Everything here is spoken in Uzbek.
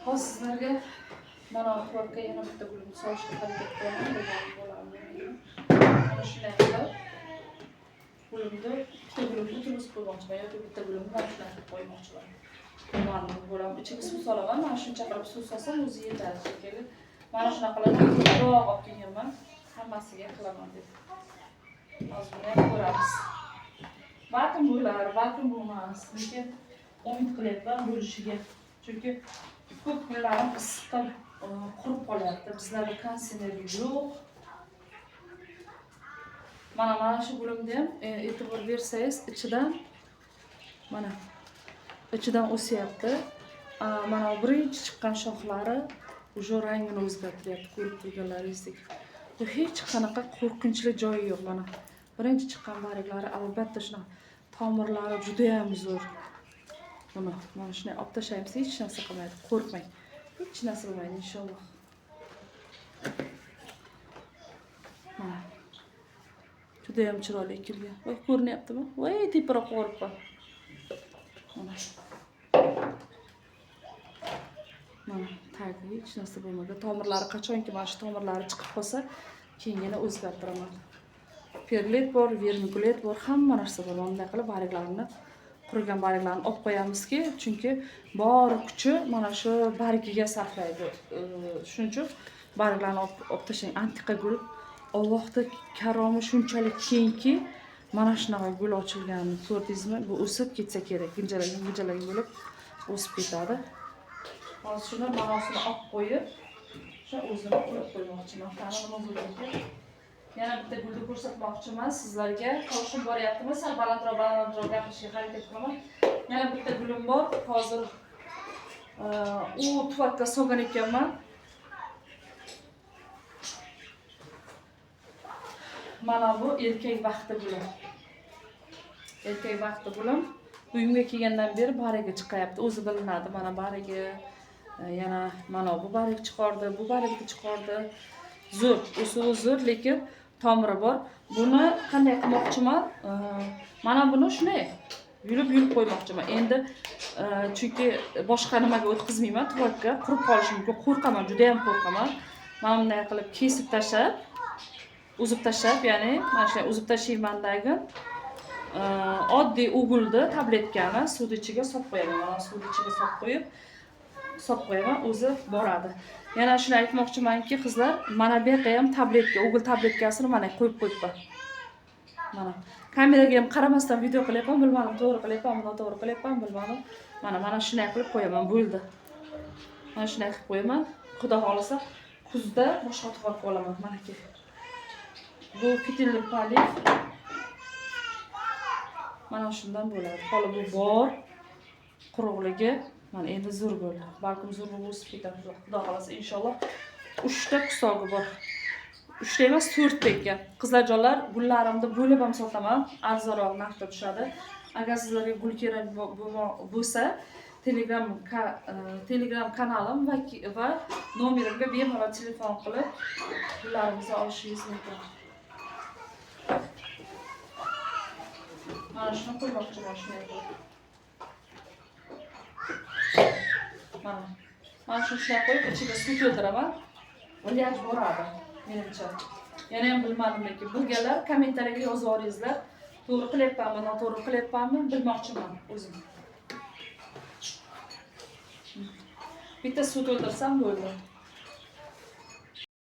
Hozir sizlarga mana tvorogga yana bitta gulni solishga harakat qilaman. Bo'ladi. Mana shunday qilib gulni bitta gulni turib qo'ymoqchiman yoki bitta gulni mana shunday qilib qo'ymoqchiman. Mana bo'lam ichiga suv solaman. Mana shuncha qilib suv solsam o'zi yetadi shekilli. Mana shunaqa qilib quloq olib kelganman. Hammasiga qilaman deb. Hozir buni ko'ramiz. Balkim bo'lar, balkim bo'lmas. Lekin umid qilyapman bo'lishiga. Chunki ko'p kunlarim issiqdan qurib qolyapti. Bizlarda konditsioner yo'q. Mana shu gulimda ham e'tibor bersangiz, ichidan o'syapti. Mana birinchi chiqqan shoxlari уже rangini o'zgartiryapti, ko'rib turganlaringizdek. Bu hech qanaqa qo'rqinchli joyi yo'q mana. Birinchi chiqqan bariklari albatta shunaqa tomirlari juda ham zo'r. Mana shunday olib tashlaymiz, hech narsa qilmaydi, qo'rqmang. Hech narsa bo'lmaydi inshaalloh. Mana. Juda ham chiroyli kelgan. Voy, ko'rinyaptimi? Voy, teparoq borib qol. Mana tagi hech narsa bo'lmadi. Tomirlari qachonki mana shu tomirlari chiqib qolsa, keyingina o'zgartiraman. Perlet bor, vermikulet bor, hamma narsa bor. Bunday qilib bariklarini, qurigan bariklarini olib qo'yamizki, chunki bori kuchi mana shu barigiga sarflaydi. Shuning uchun barglarni olib tashlang. Antiqa gul. Allohning karomi shunchalik kengki, mana shunaqa gul ochilganini ko'rdingizmi? Bu o'sib ketsa kerak. Gijalagan bo'lib o'sib ketadi. Hozir shuni manosini olib qo'yib, shu o'zini qo'yib qo'ymoqchiman. Qani nima bo'ladi? Yana bitta gulni ko'rsatmoqchiman sizlarga. Qo'shib boryaptimi? Sal balandroq gapirishga harakat qilaman. Yana bitta gulim bor. Hozir u tuvakka solgan ekanman. Mana bu erkak vaqti gulim. Erkak vaqti gulim. Uyimga kelgandan beri bariga chiqyapti. O'zi bilinadi. Mana bariga, yana mana bu barig chiqardi, bu barigni chiqardi. Zo'r, o'si zo'r, lekin tomiri bor. Buni qanday qilmoqchiman? Mana buni shunday yulib qo'ymoqchiman. Endi chunki boshqa nimaga o'tkazmayman, tuvakka qurib qolishi mumkin. Qo'rqaman, juda ham qo'rqaman. Mana bunday qilib kesib tashlab, uzib tashlab, ya'ni mana shunday uzib tashlaymandagi oddiy o'g'ilni tabletkani suv ichiga solib qo'yaman. Mana suv ichiga solib qo'yaman, o'zi boradi. Yana shuni aytmoqchimanki, qizlar, mana bu yerga ham tabletka, o'g'il tabletkasini mana qo'yib qo'yibman. Mana kameraga ham qaramasdan video qilyapman, bilmadim to'g'ri qilyapmanmi, noto'g'ri qilyapmanmi, bilmadim. Mana shunday qilib qo'yaman, bo'ldi. Mana shunday qilib qo'yaman. Xudo xolisa kuzda boshqa tuvak olaman, mana ki. Bu fitilli palif. Mana shundan bo'ladi. Holi bu bor. Quruqligi mana endi zo'r bo'ldi. Balkim zo'r bo'lib o'sib ketadi. Xudo xolasa inshaalloh 3 ta kusogi bor. 3 ta emas, 4 ta ekan. Qizlarjonlar, gullarimni bo'lib ham sotaman. Arzonroq narxda tushadi. Agar sizlarga gul kerak bo'lsa, Telegram kanalim va nomerimga bemalol telefon qilib gullaringizni olishingiz mumkin. Mana shuni qo'ymoqchiman shunday qilib. Mana shuni shunday qo'yib, ichiga suv to'ldiraman. Ilyaj boradi, menimcha. Yana ham bilmadim, lekin bilganlar kommentariyaga yozib yuboringizlar. To'g'ri qilyapmanmi, noto'g'ri qilyapmanmi, bilmoqchiman o'zim. Bitta suv to'ldirsam bo'ldi.